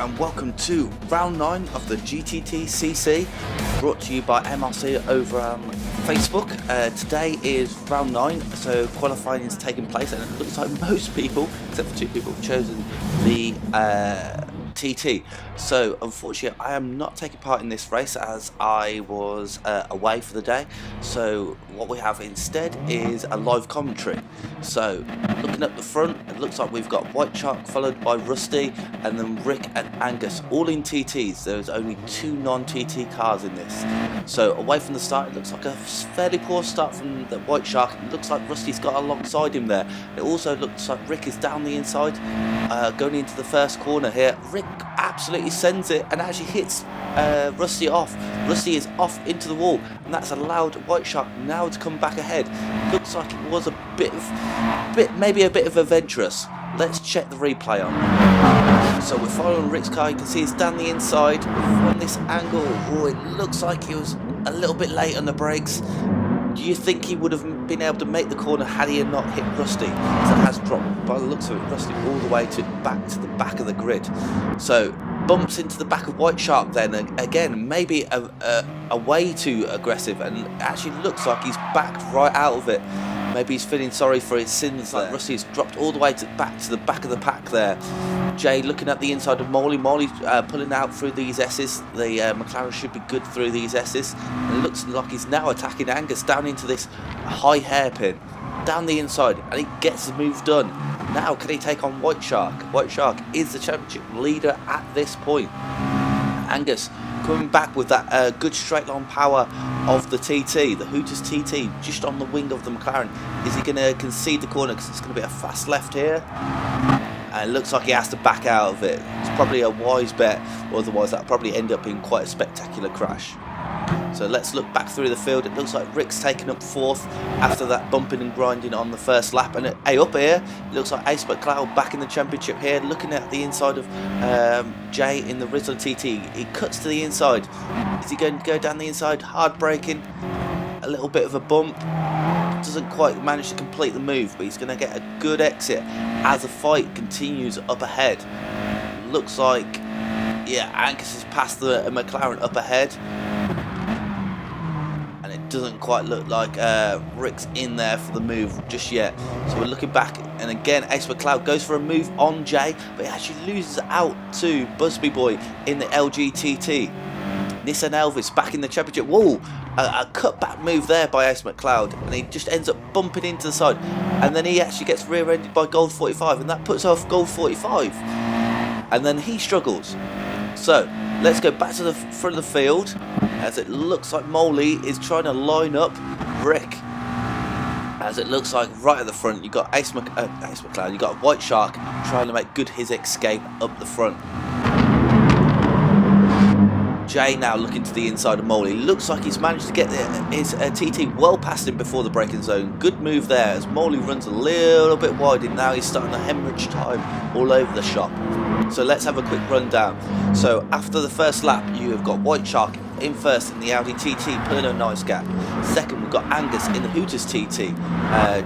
and welcome to round 9 of the GTTCC, brought to you by MRC over Facebook. Today is round 9, so qualifying is taking place, and it looks like most people, except for 2 people, have chosen the TT. So unfortunately I am not taking part in this race as I was away for the day. So what we have instead is a live commentary. So looking at the front, it looks like we've got White Shark followed by Rusty and then Rick and Angus, all in TTs. There's only 2 non-TT cars in this. So away from the start, it looks like a fairly poor start from the White Shark. It looks like Rusty's got alongside him there. It also looks like Rick is down the inside, going into the first corner here. Rick absolutely sends it and actually hits Rusty off. Rusty is off into the wall, and that's allowed White Shark now to come back ahead. Looks like it was maybe a bit of adventurous. Let's check the replay on. So we're following Rick's car. You can see it's down the inside from this angle. Oh, it looks like he was a little bit late on the brakes. Do you think he would have been able to make the corner had he not hit Rusty? So it has dropped, by the looks of it, Rusty all the way back to the back of the grid. So bumps into the back of White Shark then, and again maybe a way too aggressive, and actually looks like he's backed right out of it. Maybe he's feeling sorry for his sins there. Rusty's dropped all the way back to the back of the pack there. Jay looking at the inside of Molly. Molly's pulling out through these S's. The McLaren should be good through these S's. And it looks like he's now attacking Angus down into this high hairpin. Down the inside, and he gets the move done. Now can he take on White Shark? White Shark is the championship leader at this point. Angus coming back with that good straight line power of the TT, the Hooters TT, just on the wing of the McLaren. Is he going to concede the corner because it's going to be a fast left here? And it looks like he has to back out of it. It's probably a wise bet, otherwise that'll probably end up being quite a spectacular crash. So let's look back through the field. It looks like Rick's taken up 4th after that bumping and grinding on the first lap. And hey, up here, it looks like Ace McLeod back in the championship here, looking at the inside of Jay in the Rizzler TT. He cuts to the inside. Is he going to go down the inside? Hard braking, a little bit of a bump. Doesn't quite manage to complete the move, but he's going to get a good exit as the fight continues up ahead. Looks like, yeah, Angus has passed the McLaren up ahead. Doesn't quite look like Rick's in there for the move just yet. So we're looking back, and again Ace McLeod goes for a move on Jay, but he actually loses out to Busby Boy in the LGTT. Nissan Elvis back in the championship. Whoa, a cutback move there by Ace McLeod, and he just ends up bumping into the side, and then he actually gets rear-ended by Gold 45, and that puts off Gold 45, and then he struggles. So let's go back to the front of the field, as it looks like Molly is trying to line up Rick. As it looks like right at the front, you've got Ace McLeod, you've got White Shark trying to make good his escape up the front. Jay now looking to the inside of Molly. Looks like he's managed to get his TT well past him before the braking zone. Good move there as Molly runs a little bit wide, and now he's starting to hemorrhage time all over the shop. So let's have a quick rundown. So after the first lap, you have got White Shark in first in the Audi TT, pulling a nice gap. Second, we've got Angus in the Hooters TT,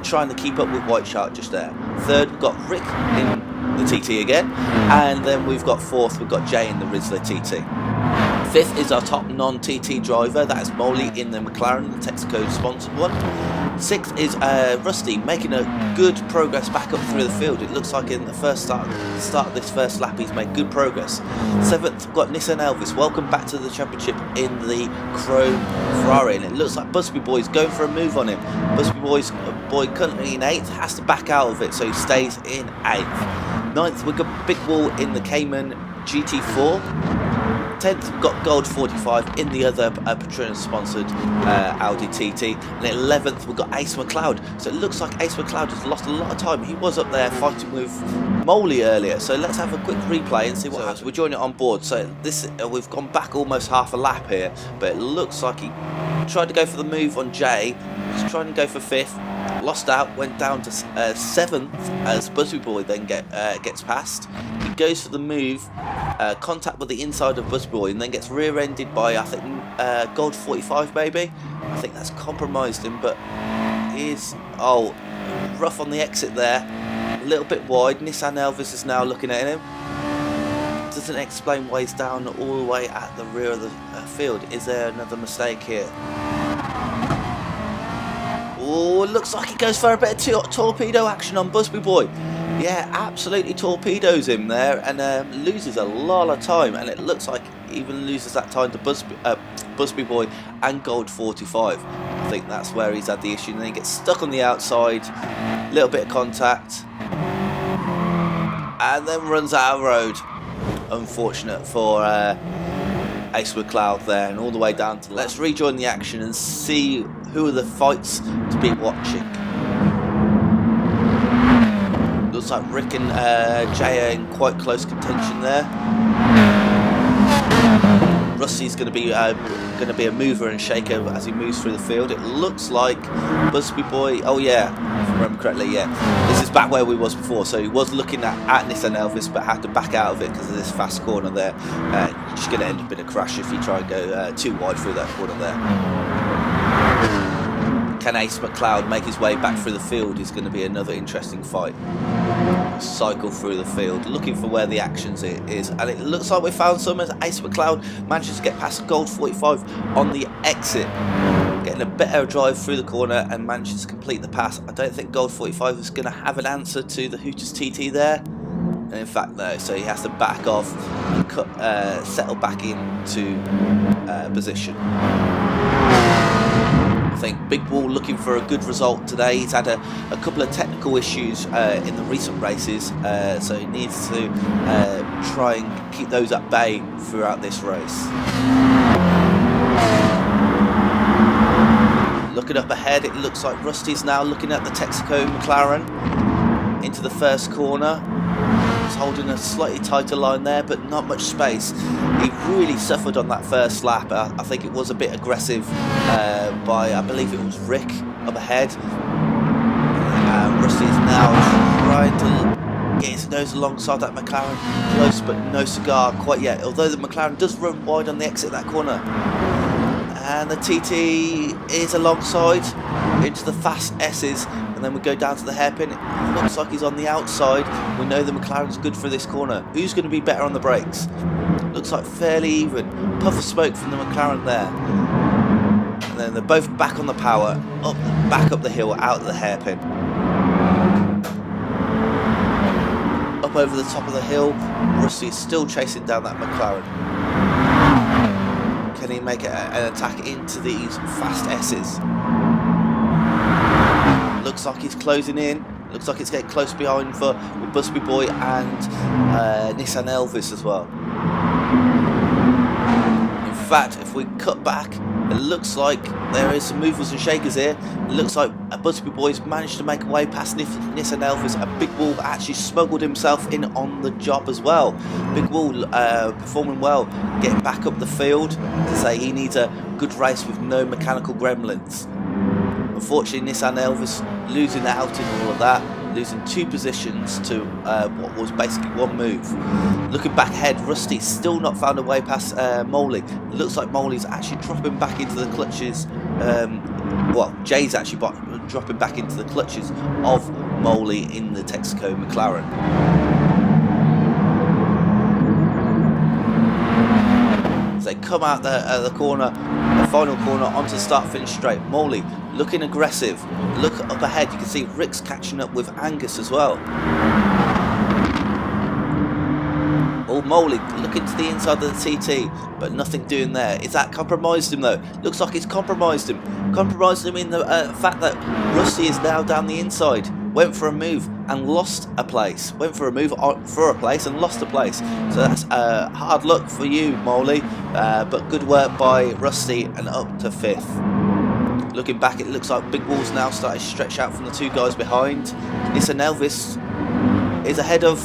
trying to keep up with White Shark just there. Third, we've got Rick in the TT again. And then we've got 4th, we've got Jay in the Rizzler TT. 5th is our top non-TT driver, that is Molly in the McLaren, the Texaco sponsored one. 6th is Rusty, making a good progress back up through the field. It looks like in the start of this first lap he's made good progress. 7th, we've got Nissan Elvis, welcome back to the championship in the Chrome Ferrari, and it looks like Busby Boy's going for a move on him. Busby Boy currently in 8th, has to back out of it, so he stays in 8th. 9th, we've got Big Wall in the Cayman GT4. 10th, we've got Gold 45 in the other Patronus sponsored Audi TT, and 11th we've got Ace McLeod. So it looks like Ace McLeod has lost a lot of time. He was up there fighting with Molly earlier, so let's have a quick replay and see what happens. We're joining it on board, so this we've gone back almost half a lap here, but it looks like he tried to go for the move on Jay. He's trying to go for 5th, lost out, went down to 7th as Busby Boy then gets past. He goes for the move, contact with the inside of Busby Boy, and then gets rear-ended by, I think, Gold 45 maybe. I think that's compromised him, but he is, rough on the exit there, a little bit wide. Nissan Elvis is now looking at him. Does doesn't explain why he's down all the way at the rear of the field. Is there another mistake here? Oh, it looks like he goes for a bit of torpedo action on Busby Boy. Yeah, absolutely torpedoes him there and loses a lot of time, and it looks like he even loses that time to Busby Boy and Gold 45. I think that's where he's had the issue, and then he gets stuck on the outside, little bit of contact, and then runs out of road. Unfortunate for Ace McLeod there, and all the way down to. Let's rejoin the action and see who are the fights to be watching. Looks like Rick and Jay are in quite close contention there. Rusty's going to be a mover and shaker as he moves through the field. It looks like Busby Boy. Oh yeah, if I remember correctly, yeah. This is back where we was before. So he was looking at Nissan Elvis, but had to back out of it because of this fast corner there. You're just going to end up in a crash if you try and go too wide through that corner there. Can Ace McLeod make his way back through the field is going to be another interesting fight. Cycle through the field, looking for where the actions is, and it looks like we found some as Ace McLeod manages to get past Gold 45 on the exit, getting a better drive through the corner and manages to complete the pass. I don't think Gold 45 is going to have an answer to the Hooters TT there, and in fact no, so he has to back off and settle back into position. I think Big Wall looking for a good result today. He's had a couple of technical issues in the recent races, so he needs to try and keep those at bay throughout this race. Looking up ahead, it looks like Rusty's now looking at the Texaco McLaren into the first corner. He's holding a slightly tighter line there, but not much space. He really suffered on that first lap. I think it was a bit aggressive by, I believe it was Rick up ahead. Rusty is now trying to get his nose alongside that McLaren, close but no cigar quite yet, although the McLaren does run wide on the exit of that corner. And the TT is alongside into the fast S's, and then we go down to the hairpin. It looks like he's on the outside. We know the McLaren's good for this corner. Who's going to be better on the brakes? Looks like fairly even. Puff of smoke from the McLaren there. And then they're both back on the power, back up the hill, out of the hairpin. Up over the top of the hill, Rusty is still chasing down that McLaren. Can he make an attack into these fast S's? Looks like he's closing in. Looks like it's getting close behind for Busby Boy and Nissan Elvis as well. In fact, if we cut back, it looks like there is some movers and shakers here. It looks like Busby Boy's managed to make a way past Nissan Elvis, and Big Wall actually smuggled himself in on the job as well. Big Wall performing well, getting back up the field to say he needs a good race with no mechanical gremlins. Unfortunately, Nissan Elvis losing out in all of that, losing 2 positions to what was basically 1 move. Looking back ahead, Rusty still not found a way past Moley. It looks like Moley's actually dropping back into the clutches. Well, Jay's actually dropping back into the clutches of Moley in the Texaco McLaren. As they come out the corner, the final corner, onto start-finish straight. Moley looking aggressive. Look up ahead, you can see Rick's catching up with Angus as well. Oh, Moley looking to the inside of the TT, but nothing doing there. Is that compromised him though? Looks like it's compromised him. Compromised him in the fact that Rusty is now down the inside. Went for a move and lost a place. Went for a move for a place and lost a place. So that's hard luck for you, Moley, but good work by Rusty and up to 5th. Looking back, it looks like Big Wall's now started to stretch out from the 2 guys behind. Nissan Elvis is ahead of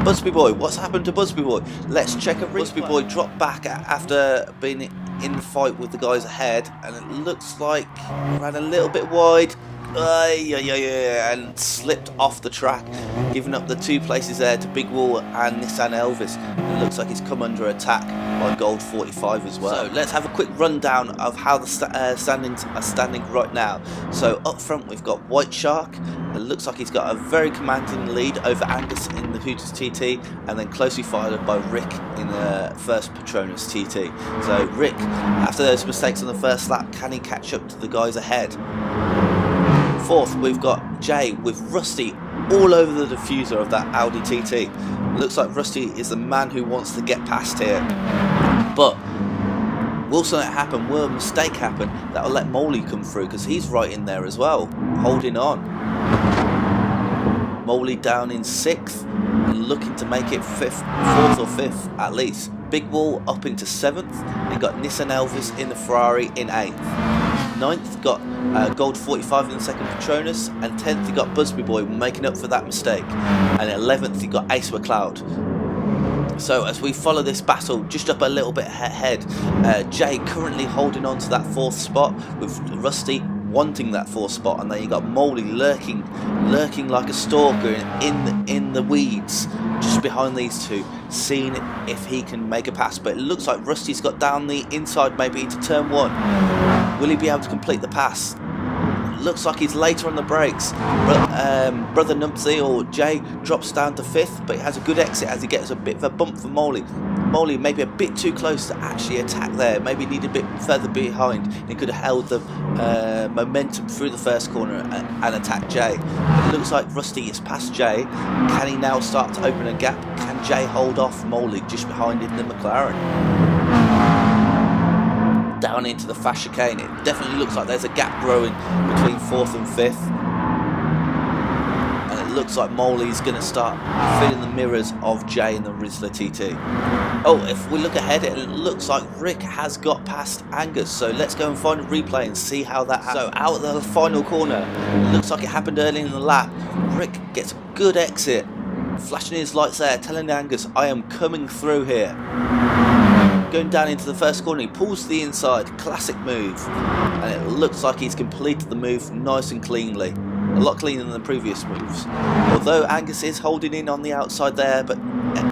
Busby Boy. What's happened to Busby Boy? Let's check a Busby Boy dropped back after being in the fight with the guys ahead, and it looks like ran a little bit wide. and slipped off the track, giving up the 2 places there to Big Wall and Nissan Elvis. It looks like he's come under attack by Gold 45 as well. So let's have a quick rundown of how the standings are standing right now. So up front we've got White Shark. It looks like he's got a very commanding lead over Angus in the Hooters TT, and then closely followed by Rick in the first Petronas TT. So Rick, after those mistakes on the first lap, can he catch up to the guys ahead? Fourth, we've got Jay with Rusty all over the diffuser of that Audi TT. Looks like Rusty is the man who wants to get past here. But will something happen? Will a mistake happen that will let Moley come through? Because he's right in there as well, holding on. Moley down in 6th and looking to make it 4th or 5th at least. Big Wall up into 7th. Then got Nissan Elvis in the Ferrari in 8th. 9th got Gold 45 in the second Petronas, and 10th you got Busby Boy making up for that mistake, and 11th you got Ace McLeod. So as we follow this battle, just up a little bit ahead, Jay currently holding on to that 4th spot with Rusty wanting that 4th spot, and then you got Moley lurking like a stalker in the weeds just behind these two, seeing if he can make a pass. But it looks like Rusty's got down the inside, maybe into turn 1. Will he be able to complete the pass? Looks like he's later on the brakes. Brother Numpsy or Jay drops down to 5th, but he has a good exit as he gets a bit of a bump from Moley. Moley maybe a bit too close to actually attack there, maybe need a bit further behind. He could have held the momentum through the first corner and attack Jay. It looks like Rusty is past Jay. Can he now start to open a gap? Can Jay hold off Moley just behind in the McLaren? Down into the fast chicane, it definitely looks like there's a gap growing between 4th and 5th, and it looks like Moley's going to start filling the mirrors of Jay in the Rizzler TT. Oh, if we look ahead, it looks like Rick has got past Angus, so let's go and find a replay and see how that happened. So out of the final corner, it looks like it happened early in the lap. Rick gets a good exit, flashing his lights there, telling Angus, I am coming through here. Going down into the first corner, he pulls to the inside, classic move, and it looks like he's completed the move nice and cleanly, a lot cleaner than the previous moves. Although Angus is holding in on the outside there, but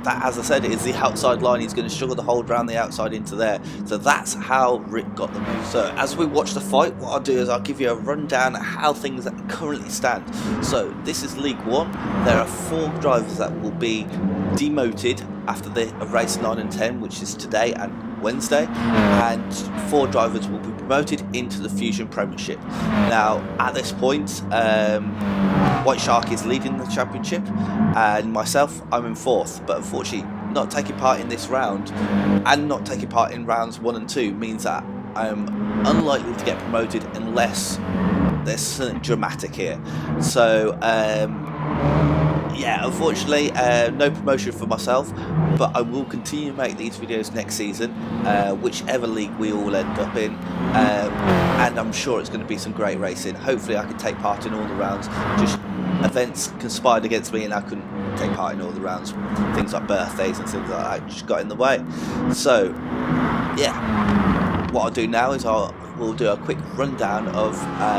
that, as I said, is the outside line. He's going to struggle to hold around the outside into there, so that's how Rick got the move. So as we watch the fight, what I'll do is I'll give you a rundown of how things currently stand. So this is League 1. There are 4 drivers that will be demoted after the race 9 and 10, which is today and Wednesday, and 4 drivers will be promoted into the Fusion Premiership. Now at this point, White Shark is leading the championship, and myself, I'm in 4th, but unfortunately not taking part in this round and not taking part in rounds 1 and 2 means that I am unlikely to get promoted unless there's something dramatic here. So yeah, unfortunately no promotion for myself, but I will continue to make these videos next season, whichever league we all end up in, and I'm sure it's going to be some great racing. Hopefully I can take part in all the rounds. Just events conspired against me and I couldn't take part in all the rounds. Things like birthdays and things like that just got in the way. So yeah, what I'll do now is we'll do a quick rundown of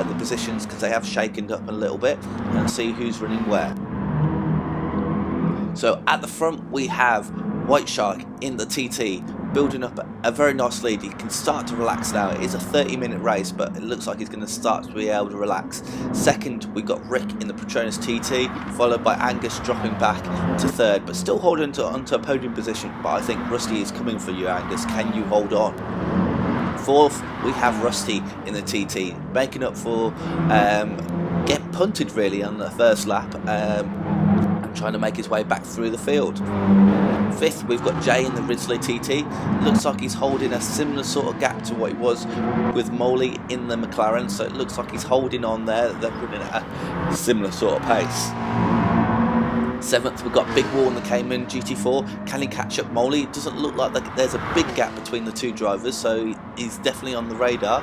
the positions, because they have shaken up a little bit, and see who's running where. So at the front we have White Shark in the TT, building up a very nice lead. He can start to relax now. It is a 30-minute race, but it looks like he's going to start to be able to relax. Second, we've got Rick in the Petronas TT, followed by Angus dropping back to 3rd, but still holding onto a podium position. But I think Rusty is coming for you, Angus. Can you hold on? 4th, we have Rusty in the TT, making up for getting punted really on the first lap, trying to make his way back through the field. 5th, we've got Jay in the Rizzler TT. Looks like he's holding a similar sort of gap to what he was with Moley in the McLaren, so it looks like he's holding on there. They're running at a similar sort of pace. 7th, we've got Big Wall in the Cayman GT4. Can he catch up Moley? It doesn't look like there's a big gap between the 2 drivers, so he's definitely on the radar.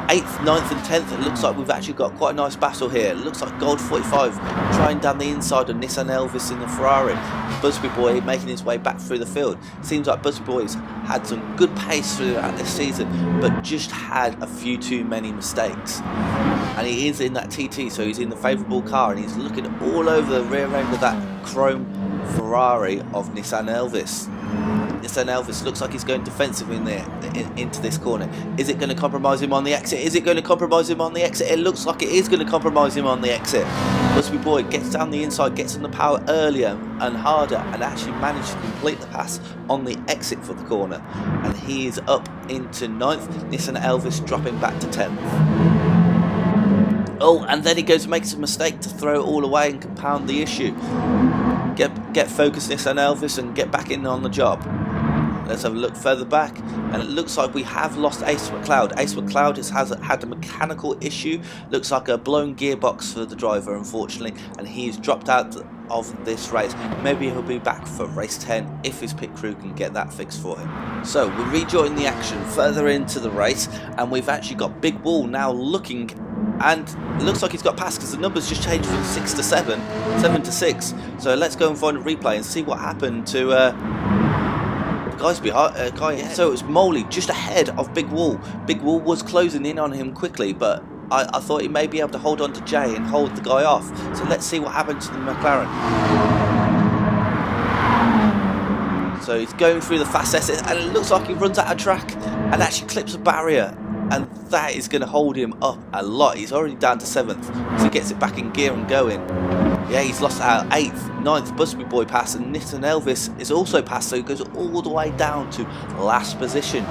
8th, 9th and 10th, it looks like we've actually got quite a nice battle here. It looks like Gold 45 trying down the inside of Nissan Elvis in the Ferrari. Busby Boy making his way back through the field. Seems like Busby Boy's had some good pace throughout this season, but just had a few too many mistakes. and he is in that TT, so he's in the favourable car, and he's looking all over the rear end of that chrome Ferrari of Nissan Elvis. Nissan Elvis looks like he's going defensive in there into this corner. Is it going to compromise him on the exit? Is it going to compromise him on the exit? It looks like it is going to compromise him on the exit. Busby Boy gets down the inside, gets on the power earlier and harder, and actually managed to complete the pass on the exit for the corner. And he is up into 9th. Nissan Elvis dropping back to 10th. Oh, and then he goes and makes a mistake to throw it all away and compound the issue. Get focused, Nissan Elvis, and get back in on the job. Let's have a look further back, and it looks like we have lost Ace McLeod. Ace McLeod has had a mechanical issue. Looks like a blown gearbox for the driver, unfortunately, and he's dropped out of this race. Maybe he'll be back for race 10 if his pit crew can get that fixed for him. So we rejoin the action further into the race, and we've actually got Big Wall now looking, and it looks like he's got past because the numbers just changed from 6 to 7, 7 to 6. So let's go and find a replay and see what happened to the guys behind. So it was Moley just ahead of Big Wall. Big Wall was closing in on him quickly, but I thought he may be able to hold on to Jay and hold the guy off. So let's see what happened to the McLaren. So he's going through the fast SS, and it looks like he runs out of track and actually clips a barrier. And that is going to hold him up a lot. He's already down to 7th, so he gets it back in gear and going. Yeah, he's lost out 8th, 9th, Busby Boy pass, and Nissan Elvis is also passed, so he goes all the way down to last position.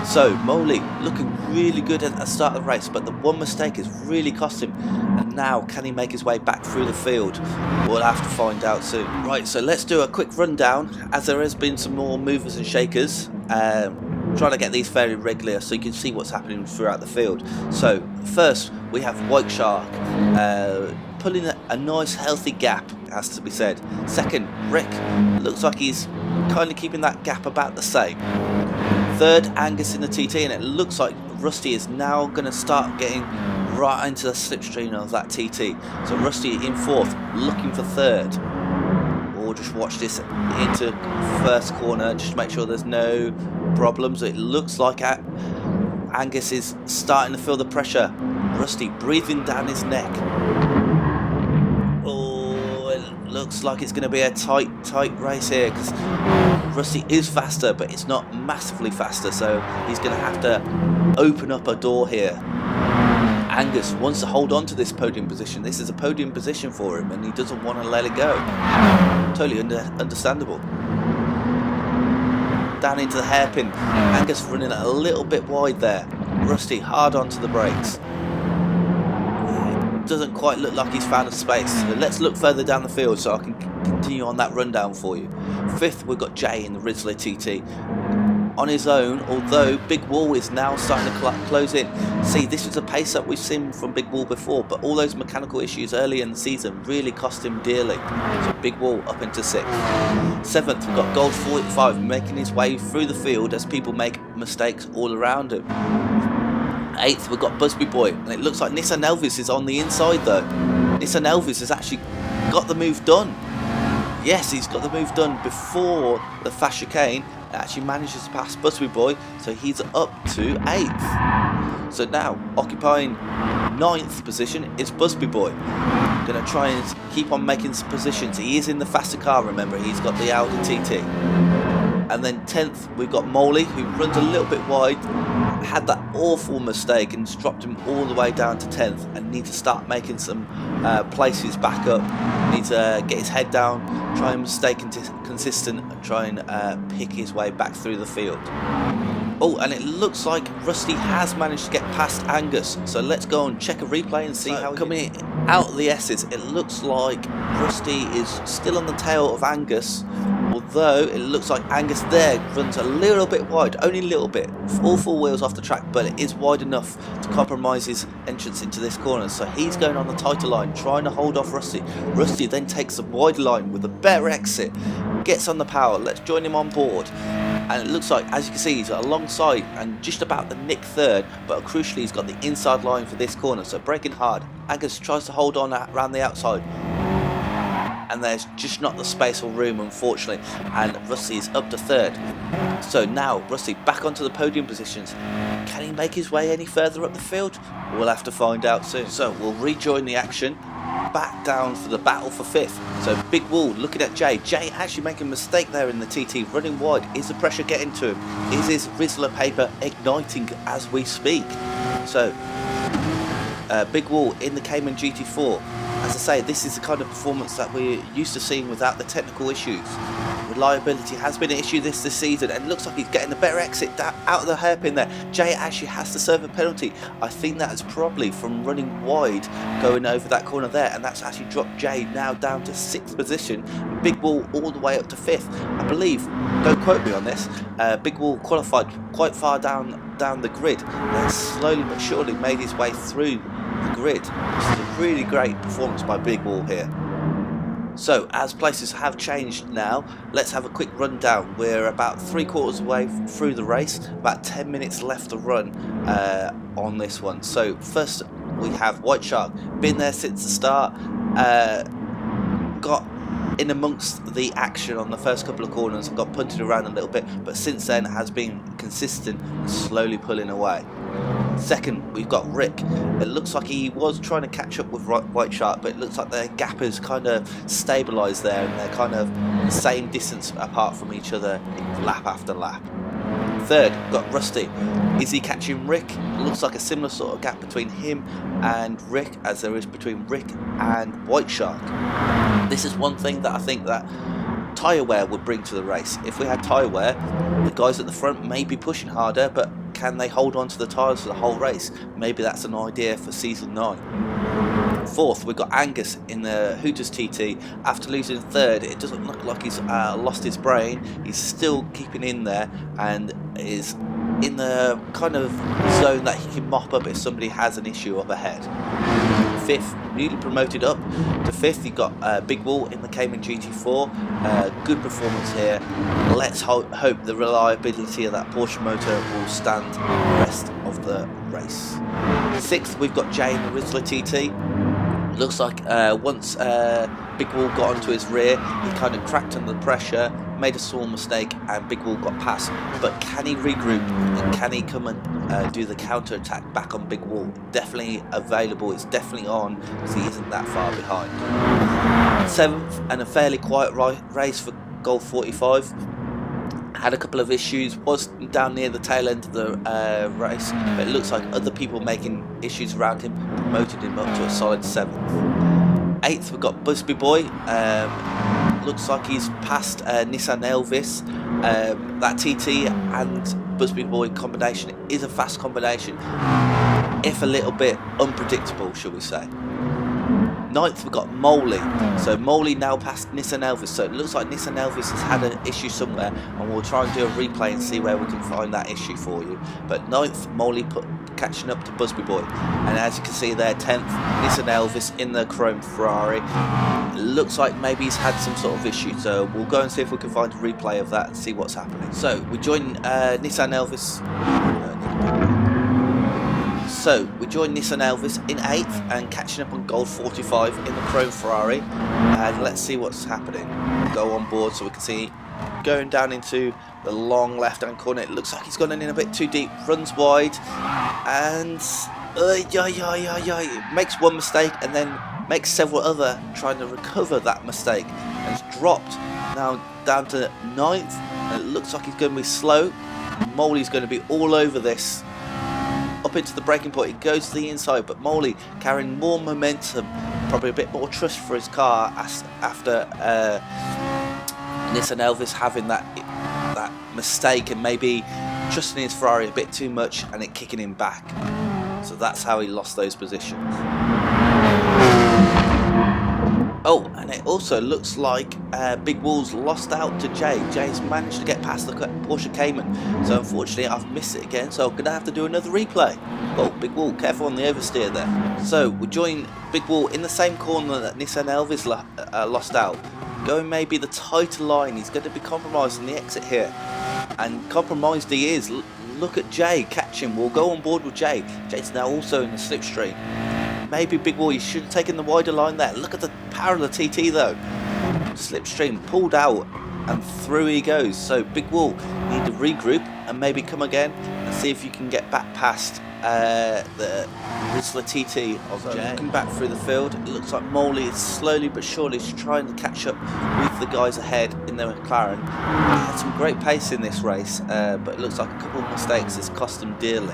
So Moley looking really good at the start of the race, but the one mistake has really cost him. And now, can he make his way back through the field? We'll have to find out soon. Right, so let's do a quick rundown, as there has been some more movers and shakers. Trying to get these fairly regular so you can see what's happening throughout the field. So first we have White Shark pulling a nice healthy gap, it has to be said. Second, Rick looks like he's kind of keeping that gap about the same. Third, Angus in the TT, and it looks like Rusty is now going to start getting right into the slipstream of that TT. So Rusty in 4th, looking for 3rd. Or just watch this into first corner just to make sure there's no problems. It looks like Angus is starting to feel the pressure. Rusty breathing down his neck. Oh, it looks like it's going to be a tight race here, because Rusty is faster, but it's not massively faster, so he's going to have to open up a door here. Angus wants to hold on to this podium position. This is a podium position for him, and he doesn't want to let it go. Totally understandable. Down into the hairpin. Angus running a little bit wide there. Rusty hard onto the brakes. It doesn't quite look like he's found a space. So let's look further down the field so I can continue on that rundown for you. 5th, we've got Jay in the Rizzler TT. On his own, although Big Wall is now starting to close in. See, this is a pace up we've seen from Big Wall before, but all those mechanical issues early in the season really cost him dearly. So Big Wall up into 6th. 7th, we've got Gold 45 making his way through the field as people make mistakes all around him. 8th, we've got Busby Boy, and it looks like Nissan Elvis is on the inside though. Nissan Elvis has actually got the move done. Yes, he's got the move done before the fast chicane. Actually manages to pass Busby Boy, so he's up to 8th. So now occupying 9th position is Busby Boy. Gonna try and keep on making some positions. He is in the faster car, remember, he's got the Audi TT. And then 10th we've got Moley, who runs a little bit wide, had that awful mistake and dropped him all the way down to 10th, and need to start making some places back up. Needs to get his head down, try and stay consistent, and try and pick his way back through the field. Oh, and it looks like Rusty has managed to get past Angus, so let's go and check a replay and see how coming out of the S's. It looks like Rusty is still on the tail of Angus, although it looks like Angus there runs a little bit wide, only a little bit, all 4 wheels off the track, but it is wide enough to compromise his entrance into this corner. So he's going on the tighter line, trying to hold off Rusty. Rusty then takes the wide line with a better exit, gets on the power. Let's join him on board. And it looks like, as you can see, he's alongside and just about the nick 3rd, but crucially he's got the inside line for this corner, so braking hard. Angus tries to hold on around the outside. and there's just not the space or room, unfortunately, and Rusty is up to third. So now Rusty back onto the podium positions. Can he make his way any further up the field? We'll have to find out soon. So we'll rejoin the action, back down for the battle for fifth. So Big Wall looking at Jay. Jay actually making a mistake there in the TT, running wide. Is the pressure getting to him? Is his Rizzler paper igniting as we speak? So Big Wall in the Cayman GT4. As I say, this is the kind of performance that we're used to seeing without the technical issues. Reliability has been an issue this season, and it looks like he's getting a better exit out of the hairpin there. Jay actually has to serve a penalty. I think that's probably from running wide, going over that corner there, and that's actually dropped Jay now down to 6th position. Big Wall all the way up to 5th. I believe, don't quote me on this, Big Wall qualified quite far down the grid, then slowly but surely made his way through the grid. This is a really great performance by Big Wall here. So as places have changed now, let's have a quick rundown. We're about 3/4 way through the race, about 10 minutes left to run on this one. So first we have White Shark, been there since the start, got in amongst the action on the first couple of corners and got punted around a little bit, but since then has been consistent and slowly pulling away. Second, we've got Rick. It looks like he was trying to catch up with White Shark, but it looks like their gap has kind of stabilised there, and they're kind of the same distance apart from each other lap after lap. Third, got Rusty. Is he catching Rick? It looks like a similar sort of gap between him and Rick as there is between Rick and White Shark. This is one thing that I think that tyre wear would bring to the race. If we had tyre wear, the guys at the front may be pushing harder, but can they hold on to the tyres for the whole race? Maybe that's an idea for season 9. Fourth, we've got Angus in the Hooters TT. After losing third, it doesn't look like he's lost his brain. He's still keeping in there and is in the kind of zone that he can mop up if somebody has an issue up ahead. Fifth, newly promoted up to 5th, you got Big Wall in the Cayman GT4. Good performance here. Let's hope the reliability of that Porsche motor will stand the rest of the race. 6th, we've got Jay in the Rizzler TT. Looks like once Big Wall got onto his rear, he kind of cracked under the pressure, made a small mistake, and Big Wall got past. But can he regroup, and can he come and do the counter attack back on Big Wall? Definitely available, it's definitely on, because he isn't that far behind. 7th, and a fairly quiet race for Golf 45. Had a couple of issues, was down near the tail end of the race, but it looks like other people making issues around him promoted him up to a solid 7th. 8th, we've got Busby Boy. Looks like he's passed Nissan Elvis. That TT and Busby Boy combination is a fast combination, if a little bit unpredictable, shall we say. 9th, we've got Moley. So Moley now passed Nissan Elvis. So it looks like Nissan Elvis has had an issue somewhere, and we'll try and do a replay and see where we can find that issue for you. But 9th, Moley catching up to Busby Boy. And as you can see there, 10th, Nissan Elvis in the chrome Ferrari. It looks like maybe he's had some sort of issue. So we'll go and see if we can find a replay of that and see what's happening. So we join Nissan Elvis. So we joined Nissan Elvis in 8th and catching up on Gold 45 in the chrome Ferrari, and let's see what's happening. Go on board so we can see going down into the long left hand corner. It looks like he's gone in a bit too deep, runs wide, and makes one mistake and then makes several other trying to recover that mistake, and it's dropped now down to 9th, and it looks like he's going to be slow. Moley's going to be all over this. Up into the braking point, it goes to the inside, but Moley carrying more momentum, probably a bit more trust for his car after Nissan Elvis having that mistake and maybe trusting his Ferrari a bit too much and it kicking him back. So that's how he lost those positions. Oh, and it also looks like Big Wall's lost out to Jay. Jay's managed to get past the Porsche Cayman. So unfortunately I've missed it again, so I'm going to have to do another replay. Oh, Big Wall, careful on the oversteer there. So we join Big Wall in the same corner that Nissan Elvis lost out. Going maybe the tighter line, he's going to be compromised on the exit here. And compromised he is. Look at Jay, catch him. We'll go on board with Jay. Jay's now also in the slipstream. Maybe Big Wall, you should have taken the wider line there. Look at the power of the TT though. slipstream, pulled out, and through he goes. So Big Wall, you need to regroup and maybe come again and see if you can get back past the Whistler TT of Jay. Looking back through the field, it looks like Moley is slowly but surely trying to catch up with the guys ahead in their McLaren. He had some great pace in this race, but it looks like a couple of mistakes has cost him dearly.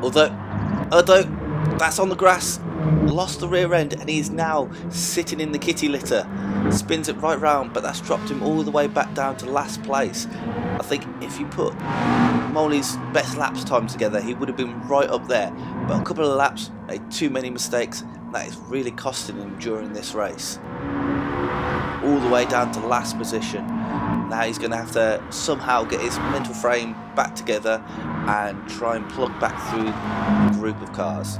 Although that's on the grass, lost the rear end, and he's now sitting in the kitty litter. Spins it right round, but that's dropped him all the way back down to last place. I think if you put Moley's best laps time together, he would have been right up there, but a couple of laps made too many mistakes, and that is really costing him during this race. All the way down to last position. Now he's going to have to somehow get his mental frame back together and try and plug back through the group of cars.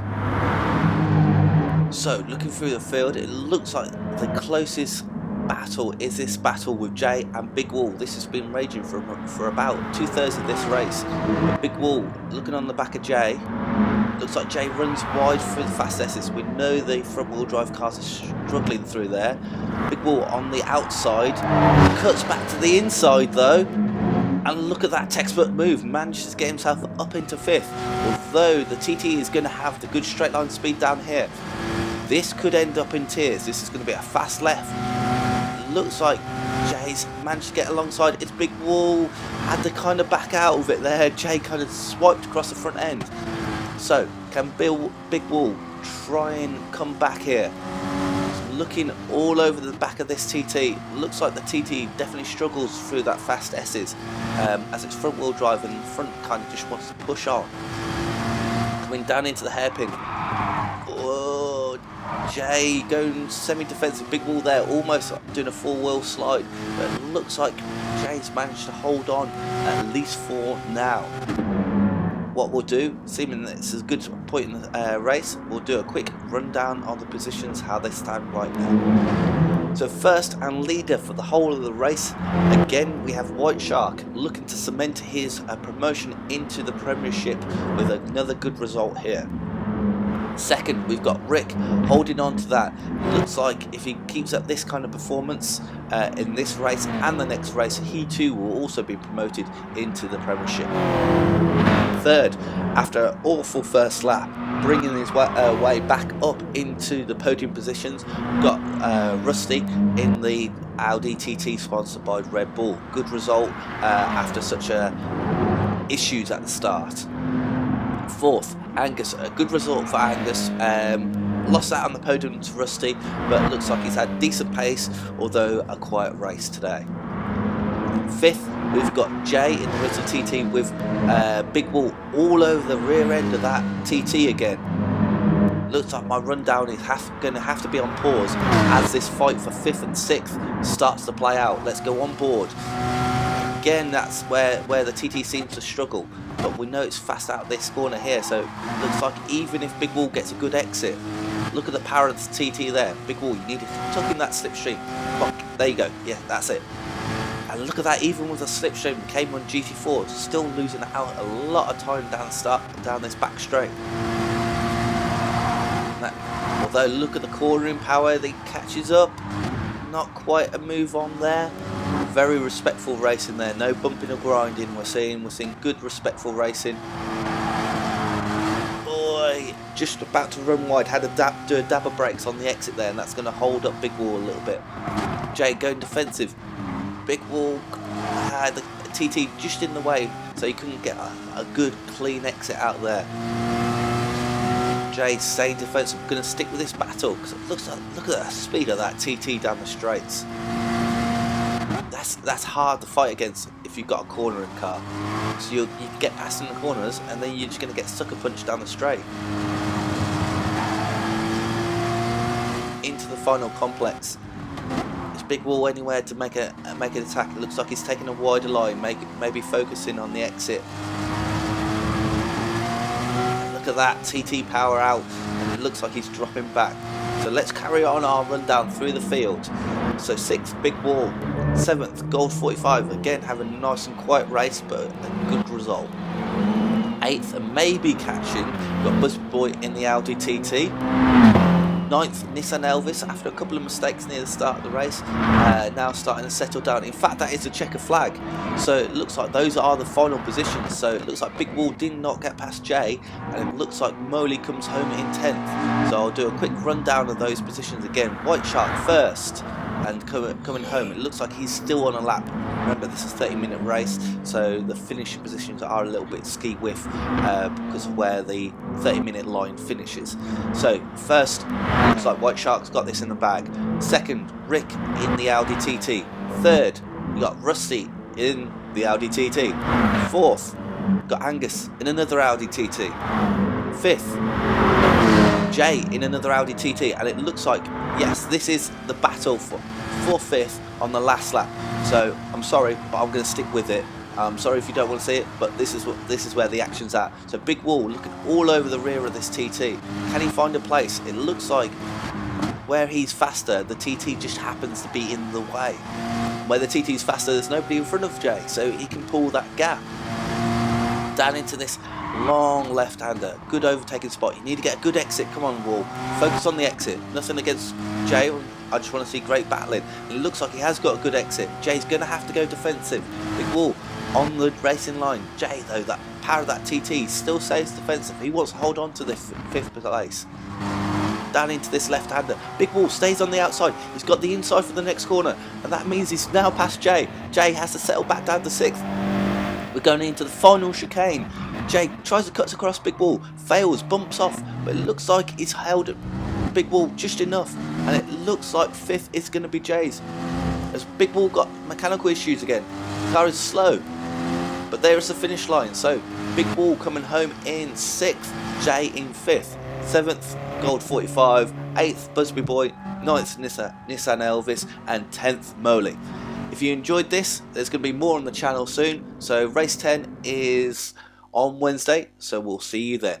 So looking through the field, it looks like the closest battle is this battle with Jay and Big Wall. This has been raging for about 2/3 of this race. But Big Wall looking on the back of Jay. Looks like Jay runs wide through the fast S's. We know the front wheel drive cars are struggling through there. Big Wall on the outside, cuts back to the inside though. And look at that textbook move, manages to get himself up into 5th. Although the TT is going to have the good straight line speed down here, this could end up in tears. This is going to be a fast left. It looks like Jay's managed to get alongside. It's Big Wall, had to kind of back out of it there. Jay kind of swiped across the front end. So can Big Wall try and come back here? Looking all over the back of this TT, looks like the TT definitely struggles through that fast S's as it's front wheel drive and the front kind of just wants to push on. Coming down into the hairpin. Oh, Jay going semi-defensive. Big Wall there, almost doing a full wheel slide, but it looks like Jay's managed to hold on at least for now. What we'll do, seeming that it's a good point in the race, we'll do a quick rundown on the positions, how they stand right now. So first and leader for the whole of the race, again we have White Shark looking to cement his promotion into the Premiership with another good result here. Second, we've got Rick holding on to that. It looks like if he keeps up this kind of performance in this race and the next race, he too will also be promoted into the Premiership. Third, after an awful first lap, bringing his way back up into the podium positions, we've got Rusty in the Audi TT sponsored by Red Bull. Good result after such issues at the start. Fourth, Angus, a good result for Angus. Lost out on the podium to Rusty, but looks like he's had decent pace, although a quiet race today. Fifth, we've got Jay in the Whistler TT with Big Wall all over the rear end of that TT again. Looks like my rundown is going to have to be on pause as this fight for 5th and 6th starts to play out. Let's go on board. Again, that's where the TT seems to struggle, but we know it's fast out this corner here, so it looks like even if Big Wall gets a good exit, look at the power of the TT there. Big Wall, you need to tuck in that slipstream. There you go, yeah, that's it. And look at that, even with a slipstream that came on GT4, still losing out a lot of time down this back straight. Although look at the cornering power that catches up, not quite a move on there. Very respectful racing there, no bumping or grinding. We're seeing good respectful racing. Boy, just about to run wide, had to do a dab of brakes on the exit there, and that's going to hold up Big Wall a little bit. Jay going defensive. Big Wall had the TT just in the way, so you couldn't get a good clean exit out there. Jay staying defensive, going to stick with this battle because it looks like, look at the speed of that TT down the straights. That's hard to fight against if you've got a cornering car. So you get past in the corners and then you're just going to get sucker punched down the straight. Into the final complex. Is Big Wall anywhere to make an attack? It looks like he's taking a wider line, maybe focusing on the exit. Look at that TT power out, and it looks like he's dropping back. So let's carry on our rundown through the field. So 6th, Big Wall. 7th, Gold 45, again having a nice and quiet race, but a good result. 8th, and maybe catching, got Buzz Boy in the Audi TT. 9th, Nissan Elvis, after a couple of mistakes near the start of the race, now starting to settle down. In fact, that is a checker flag, so it looks like those are the final positions. So it looks like Big Wall did not get past Jay, and it looks like Moley comes home in 10th. So I'll do a quick rundown of those positions again. White Shark first, and coming home, it looks like he's still on a lap. Remember, this is a 30-minute race, so the finishing positions are a little bit ski-whiff because of where the 30-minute line finishes. So first, looks like White Shark's got this in the bag. Second, Rick in the Audi TT. Third, you got Rusty in the Audi TT. Fourth, got Angus in another Audi TT. Fifth, Jay in another Audi TT, and it looks like, yes, this is the battle for 5th on the last lap. So I'm sorry, but I'm going to stick with it. I'm sorry if you don't want to see it, but this is where the action's at. So Big Wall looking all over the rear of this TT. Can he find a place? It looks like where he's faster, the TT just happens to be in the way. Where the TT's faster, there's nobody in front of Jay, so he can pull that gap. Down into this long left-hander, good overtaking spot. You need to get a good exit. Come on, Wall, focus on the exit. Nothing against Jay, I just want to see great battling. It looks like he has got a good exit. Jay's going to have to go defensive. Big Wall on the racing line. Jay, though, that power of that TT still stays defensive. He wants to hold on to the 5th place. Down into this left-hander. Big Wall stays on the outside. He's got the inside for the next corner, and that means he's now past Jay. Jay has to settle back down to 6th. We're going into the final chicane. Jay tries to cut across Big Wall, fails, bumps off, but it looks like he's held Big Wall just enough, and it looks like 5th is going to be Jay's. As Big Wall got mechanical issues again. The car is slow, but there is the finish line. So Big Wall coming home in 6th, Jay in 5th, 7th Gold 45, 8th Busby Boy, 9th Nissan Elvis, and 10th Moley. If you enjoyed this, there's going to be more on the channel soon. So race 10 is on Wednesday, so we'll see you then.